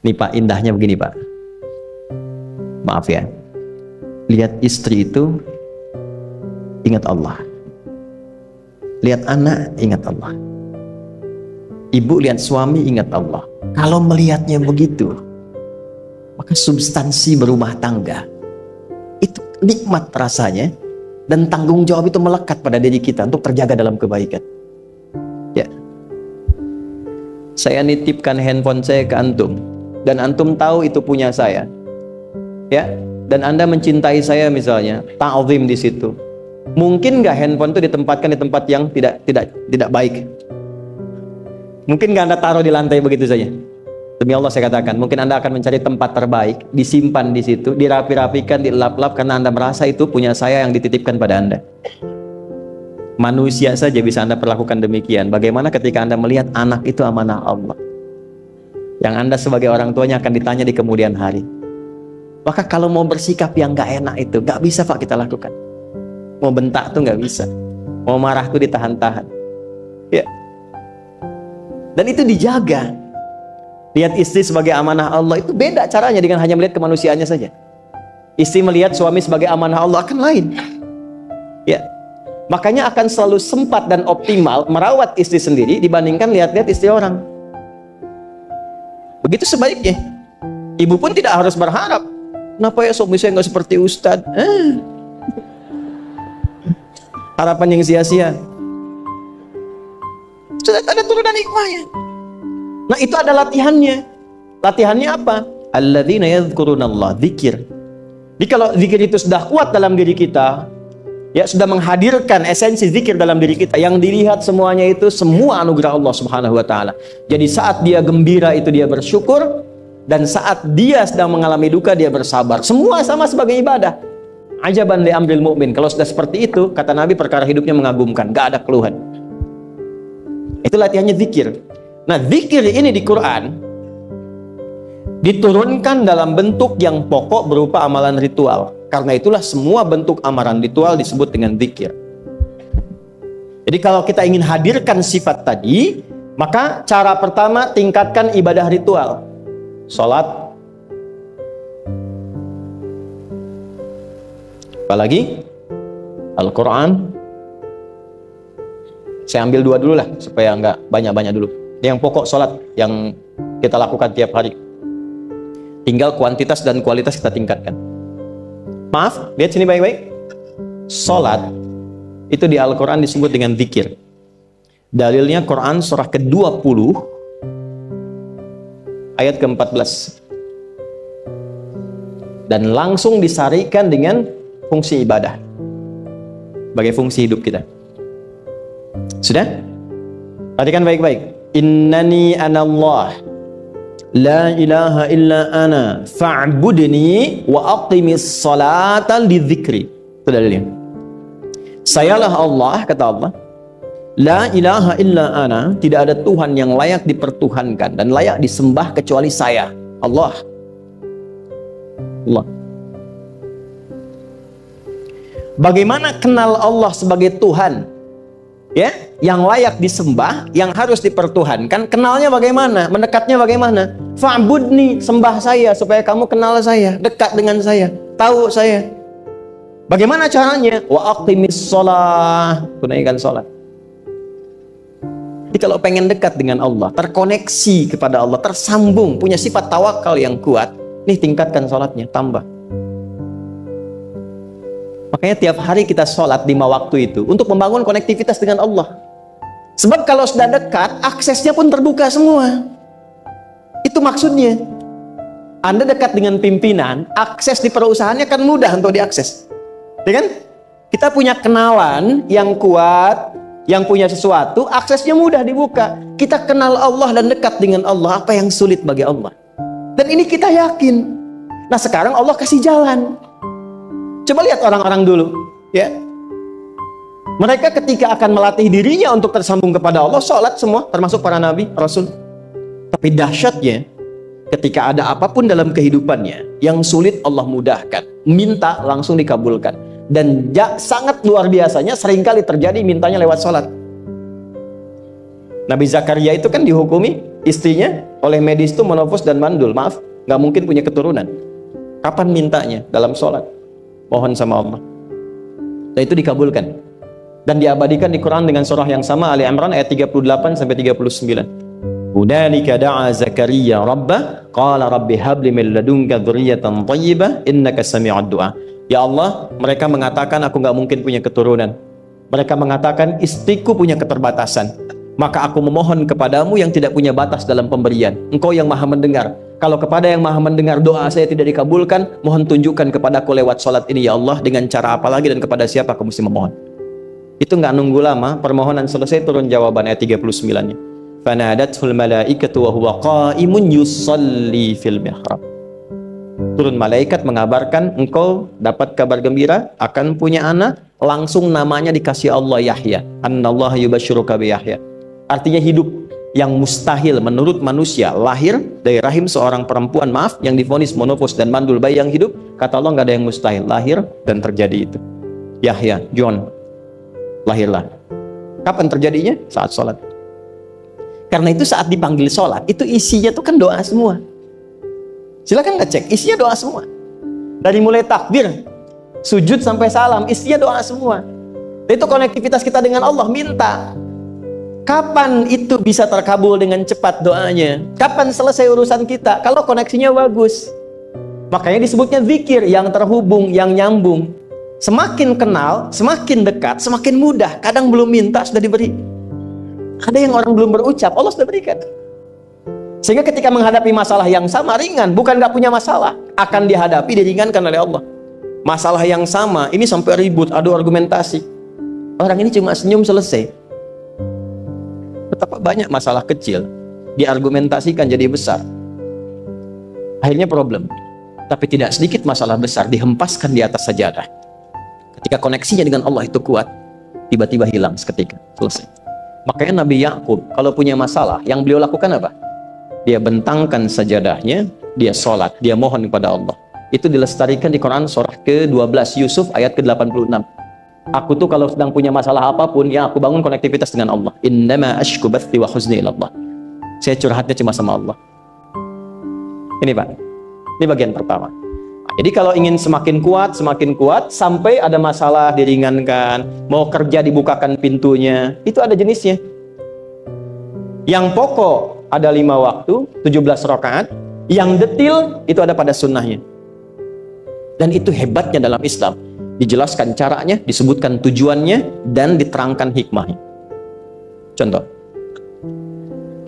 Nih Pak, indahnya begini Pak. Maaf ya. Lihat istri itu ingat Allah. Lihat anak ingat Allah. Ibu lihat suami ingat Allah. Kalau melihatnya begitu, maka substansi berumah tangga itu nikmat rasanya, dan tanggung jawab itu melekat pada diri kita untuk terjaga dalam kebaikan. Ya. Saya nitipkan handphone saya ke antum, dan antum tahu itu punya saya. Ya, dan Anda mencintai saya misalnya, ta'zim di situ. Mungkin nggak handphone itu ditempatkan di tempat yang tidak baik? Mungkin nggak Anda taruh di lantai begitu saja? Demi Allah saya katakan, mungkin Anda akan mencari tempat terbaik, disimpan di situ, dirapi-rapikan, dilap-lap, karena Anda merasa itu punya saya yang dititipkan pada Anda. Manusia saja bisa Anda perlakukan demikian. Bagaimana ketika Anda melihat anak itu amanah Allah, yang Anda sebagai orang tuanya akan ditanya di kemudian hari. Maka kalau mau bersikap yang gak enak itu gak bisa Pak kita lakukan. Mau bentak tuh gak bisa, mau marah tuh ditahan-tahan. Ya. Dan itu dijaga. Lihat istri sebagai amanah Allah itu beda caranya dengan hanya melihat kemanusiaannya saja. Istri melihat suami sebagai amanah Allah akan lain. Ya. Makanya akan selalu sempat dan optimal merawat istri sendiri dibandingkan lihat-lihat istri orang. Begitu sebaiknya. Ibu pun tidak harus berharap, kenapa ya suami saya nggak seperti Ustadz? Harapan yang sia-sia. Sudah ada turunan hikmahnya. Nah itu ada latihannya. Latihannya apa? Alladzina yadhkurunallah, dzikir. Jadi kalau zikir itu sudah kuat dalam diri kita, ya sudah menghadirkan esensi zikir dalam diri kita, yang dilihat semuanya itu semua anugerah Allah Subhanahu wa taala. Jadi saat dia gembira itu dia bersyukur, dan saat dia sedang mengalami duka dia bersabar. Semua sama sebagai ibadah. Ajaban li amril mu'min. Kalau sudah seperti itu, kata Nabi, perkara hidupnya mengagumkan, gak ada keluhan. Itu latihannya zikir. Nah, zikir ini di Quran diturunkan dalam bentuk yang pokok berupa amalan ritual. Karena itulah semua bentuk amalan ritual disebut dengan zikir. Jadi kalau kita ingin hadirkan sifat tadi, maka cara pertama tingkatkan ibadah ritual. Salat. Apalagi? Al-Quran. Saya ambil dua dulu lah, supaya nggak banyak-banyak dulu. Yang pokok salat, yang kita lakukan tiap hari. Tinggal kuantitas dan kualitas kita tingkatkan. Maaf, lihat sini baik-baik. Salat itu di Al-Quran disebut dengan zikir. Dalilnya Quran surah ke-20 ayat ke-14. Dan langsung disarikan dengan fungsi ibadah sebagai fungsi hidup kita. Sudah? Perhatikan baik-baik. Innani anallah la ilaha illa ana fa'budni wa aqimis salata lidzikri. Itu dalilnya. Sayalah Allah, kata Allah. La ilaha illa ana, tidak ada Tuhan yang layak dipertuhankan dan layak disembah kecuali saya, Allah. Allah. Bagaimana kenal Allah sebagai Tuhan? Ya, yang layak disembah, yang harus dipertuhankan. Kenalnya bagaimana? Mendekatnya bagaimana? Fa'budni, sembah saya supaya kamu kenal saya, dekat dengan saya, tahu saya. Bagaimana caranya? Wa aqimis shalah, tunaikan salat. Jadi kalau pengen dekat dengan Allah, terkoneksi kepada Allah, tersambung, punya sifat tawakal yang kuat, nih tingkatkan salatnya, tambah. Makanya tiap hari kita sholat 5 waktu itu untuk membangun konektivitas dengan Allah. Sebab kalau sudah dekat, aksesnya pun terbuka semua. Itu maksudnya. Anda dekat dengan pimpinan, akses di perusahaannya kan mudah untuk diakses. Ya kan? Kita punya kenalan yang kuat, yang punya sesuatu, aksesnya mudah dibuka. Kita kenal Allah dan dekat dengan Allah, apa yang sulit bagi Allah? Dan ini kita yakin. Nah sekarang Allah kasih jalan. Coba lihat orang-orang dulu, ya. Mereka ketika akan melatih dirinya untuk tersambung kepada Allah, sholat semua, termasuk para nabi, rasul. Tapi dahsyatnya, ketika ada apapun dalam kehidupannya yang sulit Allah mudahkan, minta langsung dikabulkan. Dan sangat luar biasanya, seringkali terjadi mintanya lewat sholat. Nabi Zakaria itu kan dihukumi istrinya oleh medis itu menopause dan mandul, maaf, nggak mungkin punya keturunan. Kapan mintanya? Dalam sholat. Mohon sama Allah. Dan itu dikabulkan. Dan diabadikan di Quran dengan surah yang sama, Ali Imran ayat 38 sampai 39. Hunalika da'a Zakaria rabbah qala rabbi habli min ladunka dzurriyyatan thayyibah innaka sami'ud du'a. Ya Allah, mereka mengatakan aku nggak mungkin punya keturunan. Mereka mengatakan istriku punya keterbatasan. Maka aku memohon kepadamu yang tidak punya batas dalam pemberian. Engkau yang maha mendengar. Kalau kepada yang maha mendengar doa saya tidak dikabulkan, mohon tunjukkan kepadaku lewat sholat ini ya Allah, dengan cara apa lagi dan kepada siapa aku mesti memohon. Itu nggak nunggu lama, permohonan selesai, turun jawaban ayat 39-nya. Fanadathul malaikatu wa huwa qa'imun yusalli fil mihrab. Turun malaikat mengabarkan engkau dapat kabar gembira akan punya anak, langsung namanya dikasih Allah Yahya. Annallaha yubasyiruka bi Yahya. Artinya hidup yang mustahil menurut manusia, lahir dari rahim seorang perempuan, maaf, yang divonis monopause dan mandul, bayi yang hidup, kata Allah nggak ada yang mustahil, lahir dan terjadi itu. Yahya, John, lahirlah. Kapan terjadinya? Saat sholat. Karena itu saat dipanggil sholat, itu isinya tuh kan doa semua. Silakan ngecek, isinya doa semua. Dari mulai takbir, sujud sampai salam, isinya doa semua. Itu konektivitas kita dengan Allah, minta. Kapan itu bisa terkabul dengan cepat doanya? Kapan selesai urusan kita? Kalau koneksinya bagus. Makanya disebutnya zikir, yang terhubung, yang nyambung. Semakin kenal, semakin dekat, semakin mudah. Kadang belum minta, sudah diberi. Ada yang orang belum berucap, Allah sudah berikan. Sehingga ketika menghadapi masalah yang sama, ringan. Bukan nggak punya masalah, akan dihadapi, diringankan oleh Allah. Masalah yang sama, ini sampai ribut, adu argumentasi. Orang ini cuma senyum, selesai. Betapa banyak masalah kecil diargumentasikan jadi besar, akhirnya problem. Tapi tidak sedikit masalah besar dihempaskan di atas sajadah. Ketika koneksinya dengan Allah itu kuat, tiba-tiba hilang seketika, selesai. Makanya Nabi Yakub kalau punya masalah, yang beliau lakukan apa? Dia bentangkan sajadahnya, dia sholat, dia mohon kepada Allah. Itu dilestarikan di Quran surah ke-12 Yusuf ayat ke-86. Aku tuh kalau sedang punya masalah apapun, ya aku bangun konektivitas dengan Allah. Innama ashku bathi wa huzni ilallah. Saya curhatnya cuma sama Allah. Ini Pak, ini bagian pertama. Nah, jadi kalau ingin semakin kuat, sampai ada masalah diringankan, mau kerja dibukakan pintunya, itu ada jenisnya. Yang pokok ada 5 waktu, 17 rakaat. Yang detil itu ada pada sunnahnya. Dan itu hebatnya dalam Islam. Dijelaskan caranya, disebutkan tujuannya, dan diterangkan hikmahnya. Contoh,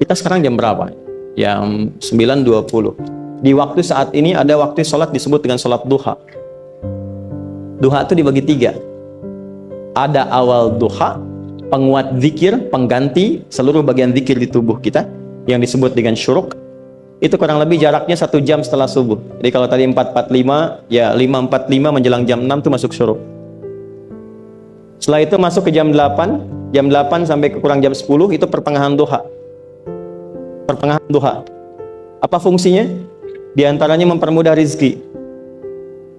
kita sekarang jam berapa? Jam 9.20. Di waktu saat ini ada waktu sholat disebut dengan sholat duha. Duha itu dibagi 3. Ada awal duha, penguat zikir, pengganti seluruh bagian zikir di tubuh kita, yang disebut dengan syuruk. Itu kurang lebih jaraknya 1 jam setelah subuh. Jadi kalau tadi 4.45, ya 5.45 menjelang jam 6 itu masuk syuruk. Setelah itu masuk ke jam 8, jam 8 sampai ke kurang jam 10 itu pertengahan duha. Pertengahan duha. Apa fungsinya? Di antaranya mempermudah rizki.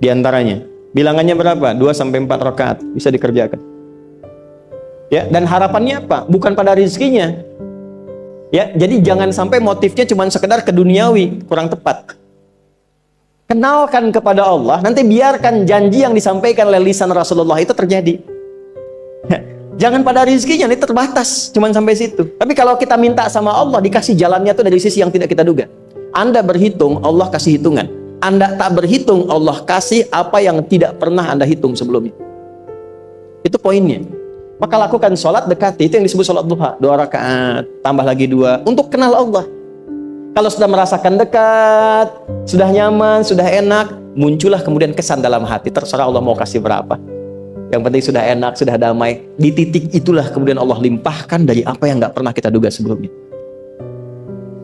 Di antaranya. Bilangannya berapa? 2 sampai 4 rakaat bisa dikerjakan. Ya, dan harapannya apa? Bukan pada rizkinya. Ya, jadi jangan sampai motifnya cuma sekedar keduniawi, kurang tepat. Kenalkan kepada Allah, nanti biarkan janji yang disampaikan oleh lisan Rasulullah itu terjadi. Jangan pada rizkinya, ini terbatas, cuma sampai situ. Tapi kalau kita minta sama Allah, dikasih jalannya tuh dari sisi yang tidak kita duga. Anda berhitung, Allah kasih hitungan. Anda tak berhitung, Allah kasih apa yang tidak pernah Anda hitung sebelumnya. Itu poinnya. Maka lakukan sholat, dekati. Itu yang disebut sholat duha. 2 rakaat, tambah lagi 2. Untuk kenal Allah. Kalau sudah merasakan dekat, sudah nyaman, sudah enak, muncullah kemudian kesan dalam hati. Terserah Allah mau kasih berapa. Yang penting sudah enak, sudah damai. Di titik itulah kemudian Allah limpahkan dari apa yang nggak pernah kita duga sebelumnya.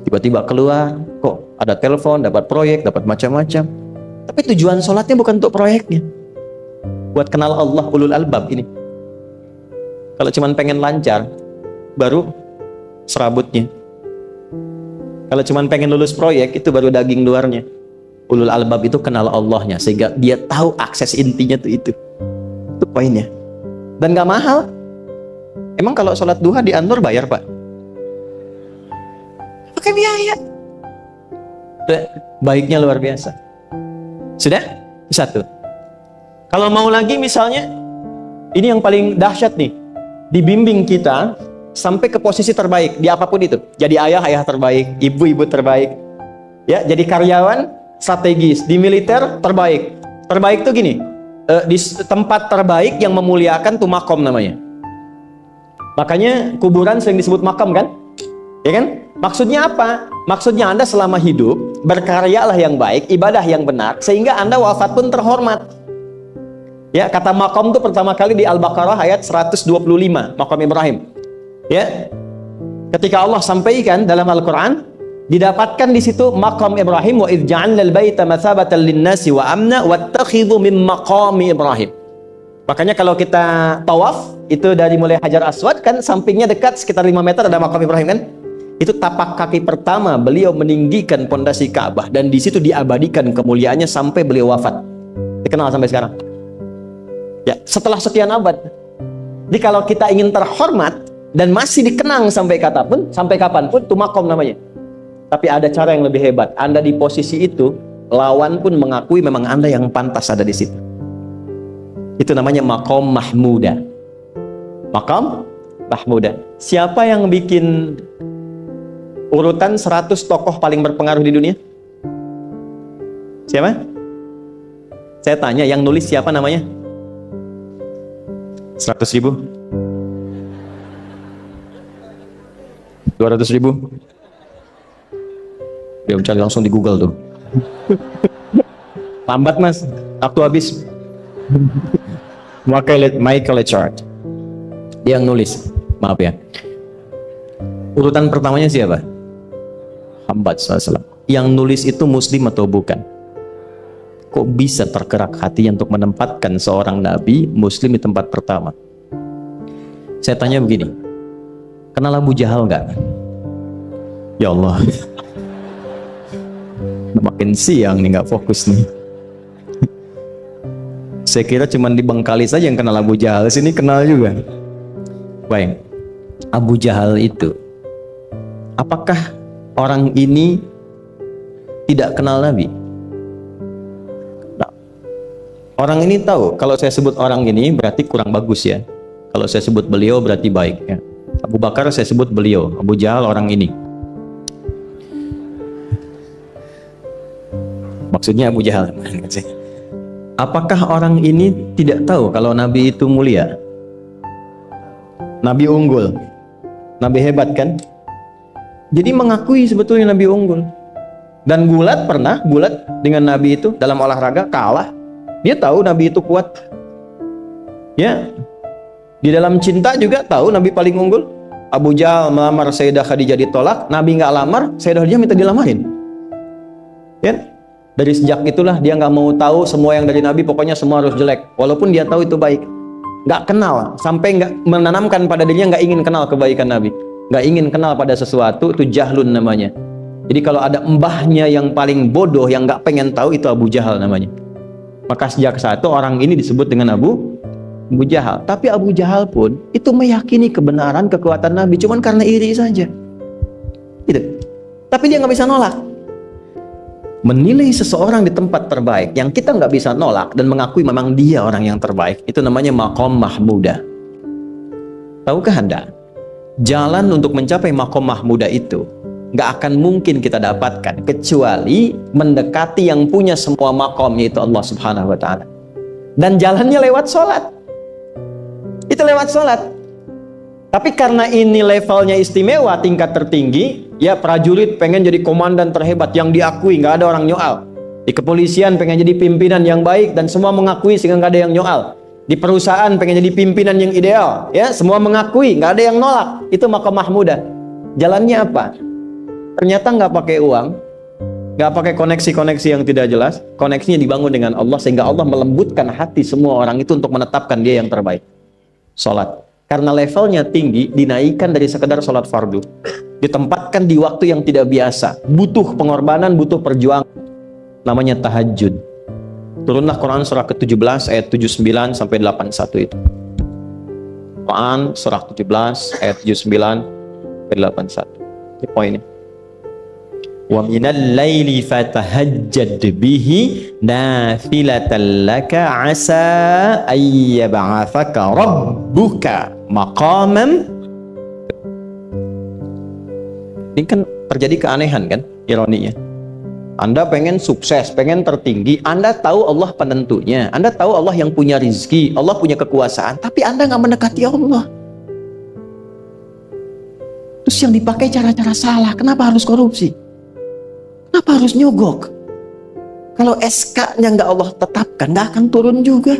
Tiba-tiba keluar, kok ada telepon, dapat proyek, dapat macam-macam. Tapi tujuan sholatnya bukan untuk proyeknya. Buat kenal Allah, ulul albab ini. Kalau cuma pengen lancar, baru serabutnya. Kalau cuma pengen lulus proyek, itu baru daging luarnya. Ulul albab itu kenal Allahnya, sehingga dia tahu akses intinya tuh itu. Itu poinnya. Dan gak mahal. Emang kalau sholat duha di Anur bayar Pak? pakai biaya. Baiknya luar biasa. Sudah? Satu. Kalau mau lagi misalnya, ini yang paling dahsyat nih. Dibimbing kita sampai ke posisi terbaik di apapun itu. Jadi ayah terbaik, ibu terbaik. Ya, jadi karyawan strategis, di militer terbaik. Terbaik tuh gini, di tempat terbaik yang memuliakan tuh makom namanya. Makanya kuburan sering disebut makam kan? Ya kan? Maksudnya apa? Maksudnya Anda selama hidup berkaryalah yang baik, ibadah yang benar, sehingga Anda wafat pun terhormat. Ya, kata makom itu pertama kali di Al-Baqarah ayat 125, makom Ibrahim. Ya. Ketika Allah sampaikan dalam Al-Qur'an, didapatkan di situ makom Ibrahim, wa idz ja'alna al-baita matsabatan lin-nasi wa amna wattakhidhu min maqami Ibrahim. Makanya kalau kita tawaf, itu dari mulai Hajar Aswad kan sampingnya dekat sekitar 5 meter ada makom Ibrahim kan? Itu tapak kaki pertama beliau meninggikan pondasi Ka'bah, dan di situ diabadikan kemuliaannya sampai beliau wafat. Dikenal sampai sekarang. Ya, setelah sekian abad. Jadi kalau kita ingin terhormat dan masih dikenang sampai kapanpun, itu makom namanya. Tapi ada cara yang lebih hebat. Anda di posisi itu, lawan pun mengakui memang Anda yang pantas ada di situ. Itu namanya makom mahmuda. Makom mahmuda. Siapa yang bikin urutan 100 tokoh paling berpengaruh di dunia? Siapa? Saya tanya, yang nulis siapa namanya? 100.000? 200.000? Dia mencari langsung di Google tuh. Lambat mas, waktu habis. Michael Chart. Dia yang nulis. Maaf ya. Urutan pertamanya siapa? Muhammad SAW. Yang nulis itu muslim atau bukan? Kok bisa tergerak hatinya untuk menempatkan seorang nabi muslim di tempat pertama? Saya tanya begini, kenal Abu Jahal nggak? Ya Allah, makin siang nih, nggak fokus nih. Saya kira cuma di Bengkali saja yang kenal Abu Jahal, sini kenal juga. Baik, Abu Jahal itu, apakah orang ini tidak kenal Nabi? Orang ini tahu, kalau saya sebut orang ini berarti kurang bagus ya. Kalau saya sebut beliau berarti baik ya. Abu Bakar saya sebut beliau, Abu Jahal orang ini. Maksudnya Abu Jahal. Apakah orang ini tidak tahu kalau Nabi itu mulia? Nabi unggul. Nabi hebat kan? Jadi mengakui sebetulnya Nabi unggul. Dan gulat dengan Nabi itu dalam olahraga kalah. Dia tahu Nabi itu kuat. Ya. Di dalam cinta juga tahu Nabi paling unggul. Abu Jahal melamar Sayyidah Khadijah ditolak, Nabi nggak lamar, Sayyidah Khadijah minta dilamarin. Ya. Dari sejak itulah dia nggak mau tahu semua yang dari Nabi, pokoknya semua harus jelek. Walaupun dia tahu itu baik. Nggak kenal, sampai nggak menanamkan pada dirinya nggak ingin kenal kebaikan Nabi. Nggak ingin kenal pada sesuatu, itu jahlun namanya. Jadi kalau ada mbahnya yang paling bodoh, yang nggak pengen tahu, itu Abu Jahal namanya. Maka sejak saat itu orang ini disebut dengan Abu Jahal. Tapi Abu Jahal pun itu meyakini kebenaran, kekuatan Nabi, cuman karena iri saja. Gitu. Tapi dia nggak bisa nolak. Menilai seseorang di tempat terbaik yang kita nggak bisa nolak dan mengakui memang dia orang yang terbaik, itu namanya makom mahmuda. Tahukah Anda? Jalan untuk mencapai makom mahmuda itu nggak akan mungkin kita dapatkan kecuali mendekati yang punya semua makom, yaitu Allah Subhanahu wa Ta'ala. Dan jalannya lewat sholat. Itu lewat sholat. Tapi karena ini levelnya istimewa, tingkat tertinggi, ya prajurit pengen jadi komandan terhebat yang diakui, nggak ada orang nyoal. Di kepolisian pengen jadi pimpinan yang baik dan semua mengakui sehingga nggak ada yang nyoal. Di perusahaan pengen jadi pimpinan yang ideal, ya semua mengakui, nggak ada yang nolak. Itu makom mahmuda. Jalannya apa? Ternyata nggak pakai uang, nggak pakai koneksi-koneksi yang tidak jelas. Koneksinya dibangun dengan Allah sehingga Allah melembutkan hati semua orang itu untuk menetapkan dia yang terbaik. Sholat, karena levelnya tinggi, dinaikkan dari sekedar sholat fardu, ditempatkan di waktu yang tidak biasa, butuh pengorbanan, butuh perjuangan. Namanya tahajud. Turunlah Quran surah ke-17 ayat 79 sampai 81 itu. Quran surah 17 ayat 79 sampai 81. Ini poinnya. Wa minal laili fatahajjad bihi nafilatan laka asa ayyab'athaka rabbuka maqaman. Ini kan terjadi keanehan kan, ironinya. Anda pengen sukses, pengen tertinggi, Anda tahu Allah penentunya, Anda tahu Allah yang punya rizki, Allah punya kekuasaan, tapi Anda nggak mendekati Allah. Terus yang dipakai cara-cara salah, kenapa harus korupsi? Kenapa harus nyogok? Kalau SK-nya nggak Allah tetapkan, nggak akan turun juga.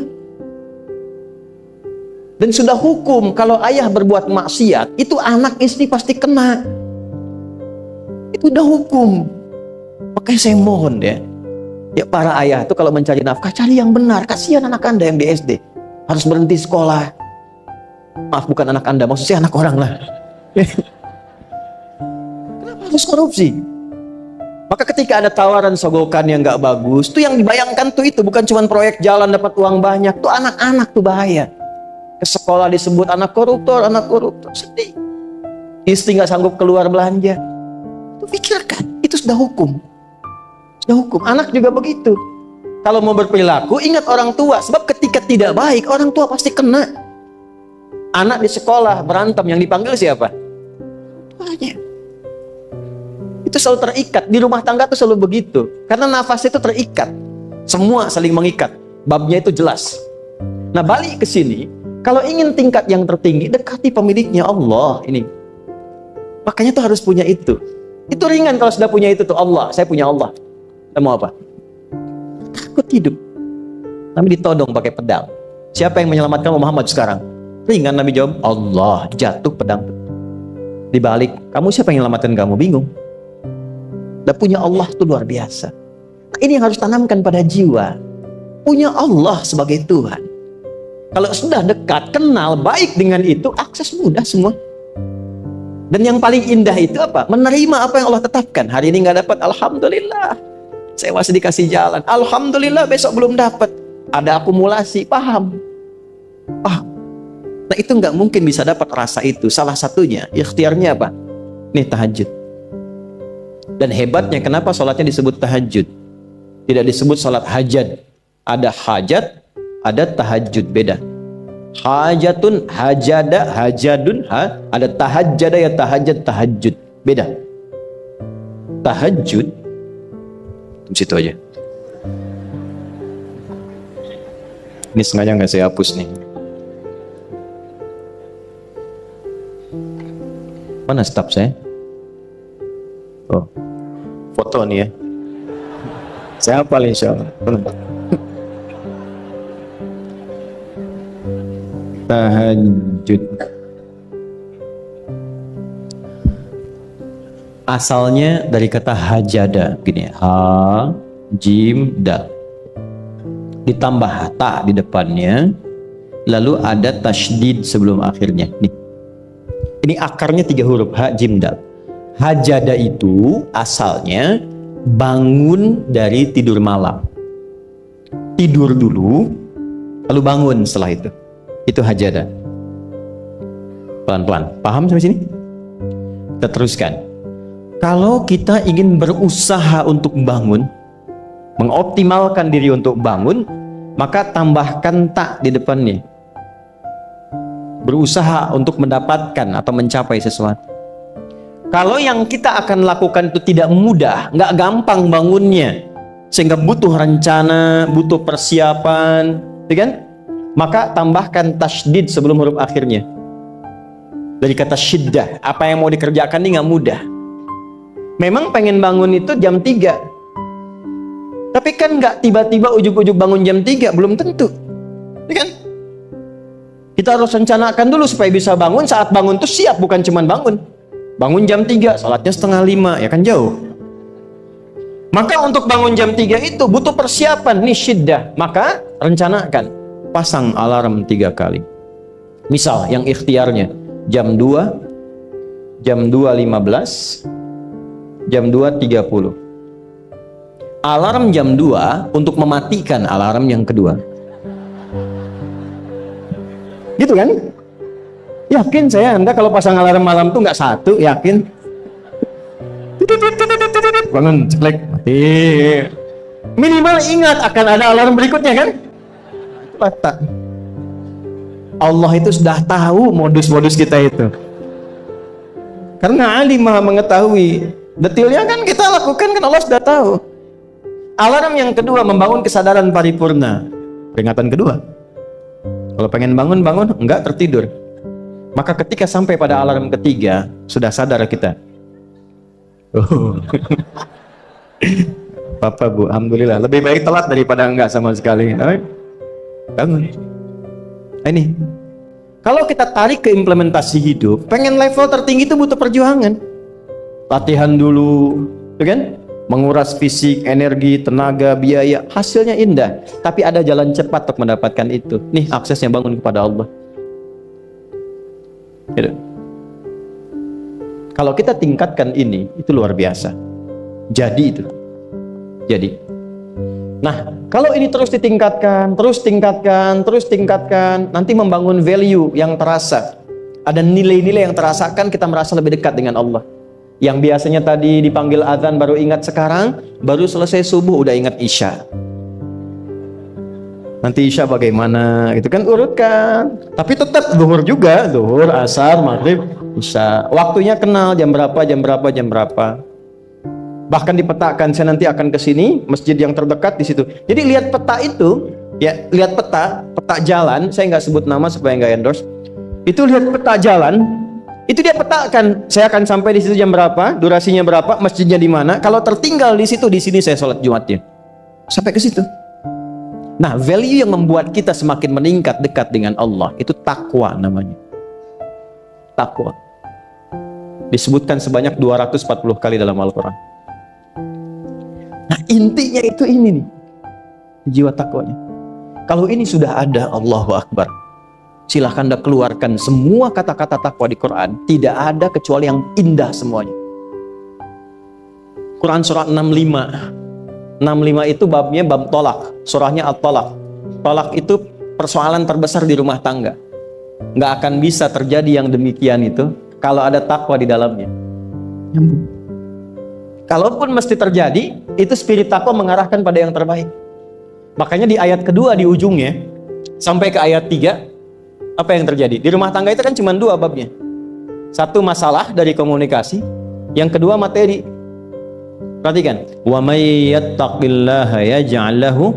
Dan sudah hukum, kalau ayah berbuat maksiat, itu anak istri pasti kena. Itu udah hukum. Makanya saya mohon ya para ayah itu kalau mencari nafkah, cari yang benar. Kasihan anak Anda yang di SD harus berhenti sekolah. Maaf, bukan anak Anda, maksud saya anak orang lah. Kenapa harus korupsi? Maka ketika ada tawaran sogokan yang nggak bagus, tuh yang dibayangkan tuh itu bukan cuma proyek jalan dapat uang banyak, tuh anak-anak tuh bahaya. Ke sekolah disebut anak koruptor, sedih. Istri nggak sanggup keluar belanja. Tuh pikirkan, itu sudah hukum. Sudah hukum. Anak juga begitu. Kalau mau berperilaku, ingat orang tua. Sebab ketika tidak baik, orang tua pasti kena. Anak di sekolah berantem, yang dipanggil siapa? Tuanya. Itu selalu terikat. Di rumah tangga itu selalu begitu. Karena nafas itu terikat. Semua saling mengikat. Babnya itu jelas. Nah, balik ke sini. Kalau ingin tingkat yang tertinggi, dekati pemiliknya Allah. Ini. Makanya tuh harus punya itu. Itu ringan kalau sudah punya itu tuh. Allah, saya punya Allah. Kita mau apa? Takut hidup. Nabi ditodong pakai pedang. Siapa yang menyelamatkan Muhammad sekarang? Ringan Nabi jawab, Allah. Jatuh pedang. Dibalik, kamu siapa yang menyelamatkan kamu? Bingung. Dan punya Allah itu luar biasa. Ini yang harus tanamkan pada jiwa. Punya Allah sebagai Tuhan. Kalau sudah dekat, kenal, baik dengan itu, akses mudah semua. Dan yang paling indah itu apa? Menerima apa yang Allah tetapkan. Hari ini nggak dapat, alhamdulillah. Saya masih dikasih jalan. Alhamdulillah, besok belum dapat. Ada akumulasi, paham. Nah itu nggak mungkin bisa dapat rasa itu. Salah satunya, ikhtiarnya apa? Nih tahajud. Dan hebatnya kenapa sholatnya disebut tahajud? Tidak disebut sholat hajat. Ada hajat, ada tahajud, beda. Hajatun, hajada, hajadun, ada tahajjada ya tahajud, tahajud, beda. Tahajud, di situ aja. Ini sengaja nggak saya hapus nih. Mana staf saya? Oh, foto nih ya. Saya hafal insya Allah. Tahajud. Asalnya dari kata hajada, gini, ha, jim, dal. Ditambah ta di depannya, lalu ada tasydid sebelum akhirnya. Nih. Ini akarnya 3 huruf, ha, jim, dal. Hajada itu asalnya bangun dari tidur malam. Tidur dulu, lalu bangun setelah itu. Itu hajada. Pelan-pelan. Paham sampai sini? Kita teruskan. Kalau kita ingin berusaha untuk bangun, mengoptimalkan diri untuk bangun, maka tambahkan tak di depannya. Berusaha untuk mendapatkan atau mencapai sesuatu. Kalau yang kita akan lakukan itu tidak mudah, nggak gampang bangunnya, sehingga butuh rencana, butuh persiapan, ya kan? Maka tambahkan tasydid sebelum huruf akhirnya. Dari kata syiddah, apa yang mau dikerjakan ini nggak mudah. Memang pengen bangun itu jam 3. Tapi kan nggak tiba-tiba ujuk-ujuk bangun jam 3, belum tentu. Ya kan? Kita harus rencanakan dulu supaya bisa bangun. Saat bangun tuh siap, bukan cuman bangun. Bangun jam 3, salatnya 4:30, ya kan jauh. Maka untuk bangun jam 3 itu butuh persiapan, nih syiddah. Maka rencanakan. Pasang alarm 3 kali. Misal yang ikhtiarnya jam 2, jam 2.15, jam 2.30. Alarm jam 2 untuk mematikan alarm yang kedua. Gitu kan? Yakin saya Anda kalau pasang alarm malam tuh nggak 1, yakin? Itu bangun, ceklek, mati. Minimal ingat akan ada alarm berikutnya kan? Itulah Allah itu sudah tahu modus-modus kita itu. Karena alim maha mengetahui. Detailnya kan kita lakukan kan Allah sudah tahu. Alarm yang kedua, membangun kesadaran paripurna. Peringatan kedua. Kalau pengen bangun, enggak tertidur. Maka ketika sampai pada alarm ketiga, sudah sadar kita. Oh. Papa Bu, alhamdulillah. Lebih baik telat daripada enggak sama sekali. Bangun. Ini. Kalau kita tarik ke implementasi hidup, pengen level tertinggi itu butuh perjuangan. Latihan dulu, kan? Menguras fisik, energi, tenaga, biaya, hasilnya indah. Tapi ada jalan cepat untuk mendapatkan itu. Nih aksesnya, bangun kepada Allah. Gitu. Kalau kita tingkatkan ini, itu luar biasa. Jadi itu. Jadi. Nah, kalau ini terus ditingkatkan, terus tingkatkan, nanti membangun value yang terasa. Ada nilai-nilai yang terasakan, kita merasa lebih dekat dengan Allah. Yang biasanya tadi dipanggil azan baru ingat sekarang, baru selesai subuh udah ingat isya. Nanti isya bagaimana? Itu kan urutkan. Tapi tetap zuhur juga, zuhur, asar, maghrib, isya. Waktunya kenal jam berapa. Bahkan dipetakan, saya nanti akan ke sini, masjid yang terdekat di situ. Jadi lihat peta itu, ya lihat peta jalan. Saya nggak sebut nama supaya nggak endorse. Itu lihat peta jalan. Itu dia petakan, saya akan sampai di situ jam berapa, durasinya berapa, masjidnya di mana. Kalau tertinggal di situ, di sini saya sholat Jumatnya. Sampai ke situ. Nah, value yang membuat kita semakin meningkat dekat dengan Allah itu takwa namanya. Takwa. Disebutkan sebanyak 240 kali dalam Al-Quran. Nah, intinya itu ini nih. Jiwa takwanya. Kalau ini sudah ada, Allahu Akbar. Silahkan Anda keluarkan semua kata-kata takwa di Quran. Tidak ada kecuali yang indah semuanya. Quran surah 65. 65 itu babnya bab tolak. Surahnya At-Tolak. Tolak itu persoalan terbesar di rumah tangga. Nggak akan bisa terjadi yang demikian itu kalau ada takwa di dalamnya. Nyambung. Kalaupun mesti terjadi, itu spirit takwa mengarahkan pada yang terbaik. Makanya di ayat kedua di ujungnya, sampai ke ayat 3, apa yang terjadi? Di rumah tangga itu kan cuma 2 babnya. Satu masalah dari komunikasi, yang kedua materi. Perhatikan, wa may yattaqillaha yaj'al lahu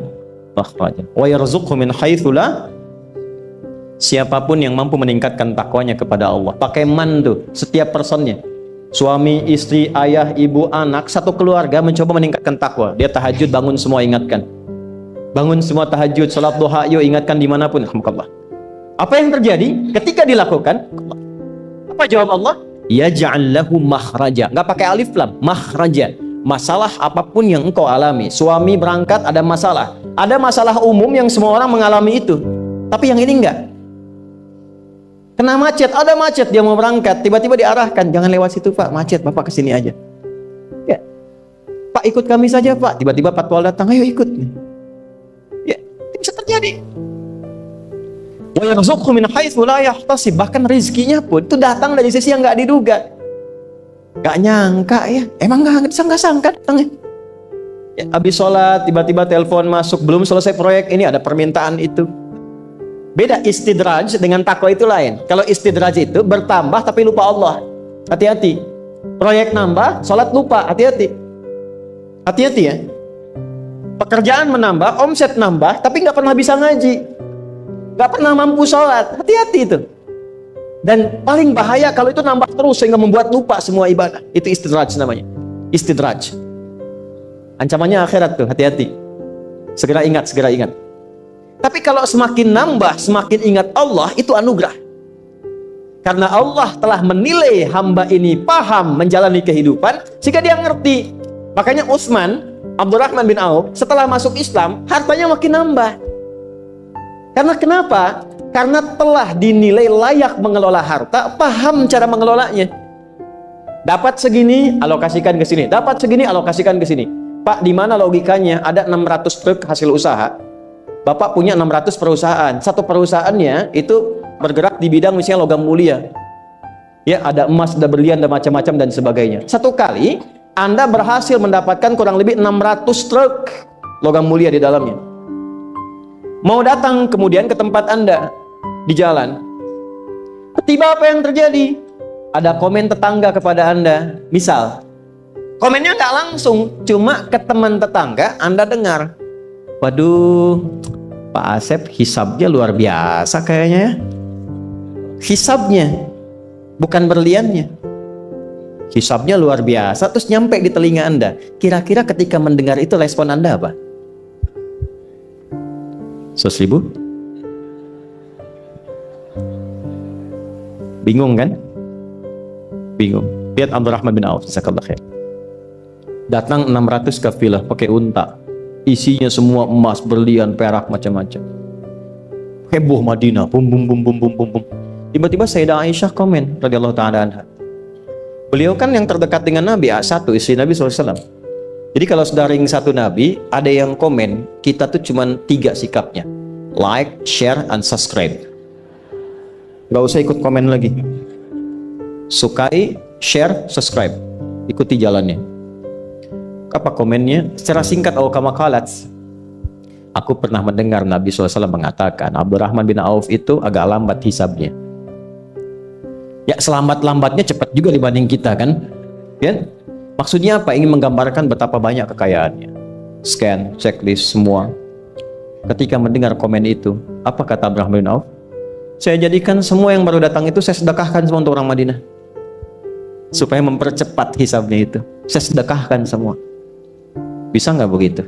makhraja wa yarzuqhu min haitsu la. Siapapun yang mampu meningkatkan takwanya kepada Allah, pakai man tuh, setiap personnya. Suami, istri, ayah, ibu, anak, satu keluarga mencoba meningkatkan takwa. Dia tahajud, bangun semua ingatkan. Bangun semua tahajud, salat duha, yuk ingatkan dimanapun. Alhamdulillah. Apa yang terjadi ketika dilakukan? Apa jawab Allah? Yaj'al lahu makhraja. Nggak pakai alif lam, makhraja. Masalah apapun yang engkau alami. Suami berangkat ada masalah. Ada masalah umum yang semua orang mengalami itu. Tapi yang ini enggak. Kena macet, ada macet, dia mau berangkat, tiba-tiba diarahkan, jangan lewat situ Pak, macet, Bapak kesini aja. Ya. Pak ikut kami saja Pak, tiba-tiba patwal datang, ayo ikut. Ya, itu bisa terjadi. Wa yarzuqhu min haitsu la yahtasib. Bahkan rezekinya pun itu datang dari sisi yang nggak diduga. Nggak nyangka ya, emang nggak disangka-sangka datangnya. Ya, habis sholat tiba-tiba telepon masuk, belum selesai proyek ini ada permintaan itu. Beda istidraj dengan takwa itu lain. Kalau istidraj itu bertambah tapi lupa Allah. Hati-hati. Proyek nambah, sholat lupa. Hati-hati. Hati-hati ya. Pekerjaan menambah, omset nambah, tapi nggak pernah bisa ngaji. Nggak pernah mampu sholat. Hati-hati itu. Dan paling bahaya kalau itu nambah terus sehingga membuat lupa semua ibadah. Itu istidraj namanya. Istidraj. Ancamannya akhirat tuh, hati-hati. Segera ingat, segera ingat. Tapi kalau semakin nambah, semakin ingat Allah, itu anugerah. Karena Allah telah menilai hamba ini paham menjalani kehidupan, sehingga dia ngerti. Makanya Utsman, Abdurrahman bin Auf, setelah masuk Islam, hartanya makin nambah. Karena kenapa? Karena telah dinilai layak mengelola harta, paham cara mengelolanya. Dapat segini, alokasikan ke sini. Dapat segini, alokasikan ke sini. Pak, di mana logikanya ada 600 truk hasil usaha? Bapak punya 600 perusahaan. Satu perusahaannya itu bergerak di bidang misalnya logam mulia. Ya, ada emas, ada berlian, ada macam-macam dan sebagainya. Satu kali Anda berhasil mendapatkan kurang lebih 600 truk logam mulia di dalamnya. Mau datang kemudian ke tempat Anda di jalan. Tiba apa yang terjadi? Ada komen tetangga kepada Anda. Misal, komennya nggak langsung, cuma ke teman tetangga Anda dengar. Waduh, Pak Asep hisabnya luar biasa kayaknya ya. Hisabnya, bukan berliannya. Hisabnya luar biasa, terus nyampe di telinga Anda. Kira-kira ketika mendengar itu respon Anda apa? 100.000? Bingung kan? Bingung. Lihat Abdurrahman bin Auf, jazakallahu khair. Datang 600 kafilah pakai unta. Isinya semua emas, berlian, perak, macam-macam. Heboh Madinah, bum bum bum bum bum bum bum. Tiba-tiba Sayyidah Aisyah komen radhiyallahu ta'ala anha. Beliau kan yang terdekat dengan Nabi, satu istri Nabi SAW. Jadi kalau sudah ring satu Nabi, ada yang komen, kita tuh cuman 3 sikapnya. Like, share, and subscribe. Gak usah ikut komen lagi. Sukai, share, subscribe. Ikuti jalannya. Apa komennya? Secara singkat, kama qalat. Aku pernah mendengar Nabi SAW mengatakan, Abdurrahman bin Auf itu agak lambat hisabnya. Ya, selambat-lambatnya cepat juga dibanding kita kan? Ya? Maksudnya apa? Ingin menggambarkan betapa banyak kekayaannya. Scan, checklist, semua. Ketika mendengar komen itu, apa kata Abdurrahman bin Auf? Saya jadikan semua yang baru datang itu saya sedekahkan semua untuk orang Madinah. Supaya mempercepat hisabnya itu. Saya sedekahkan semua. Bisa nggak begitu?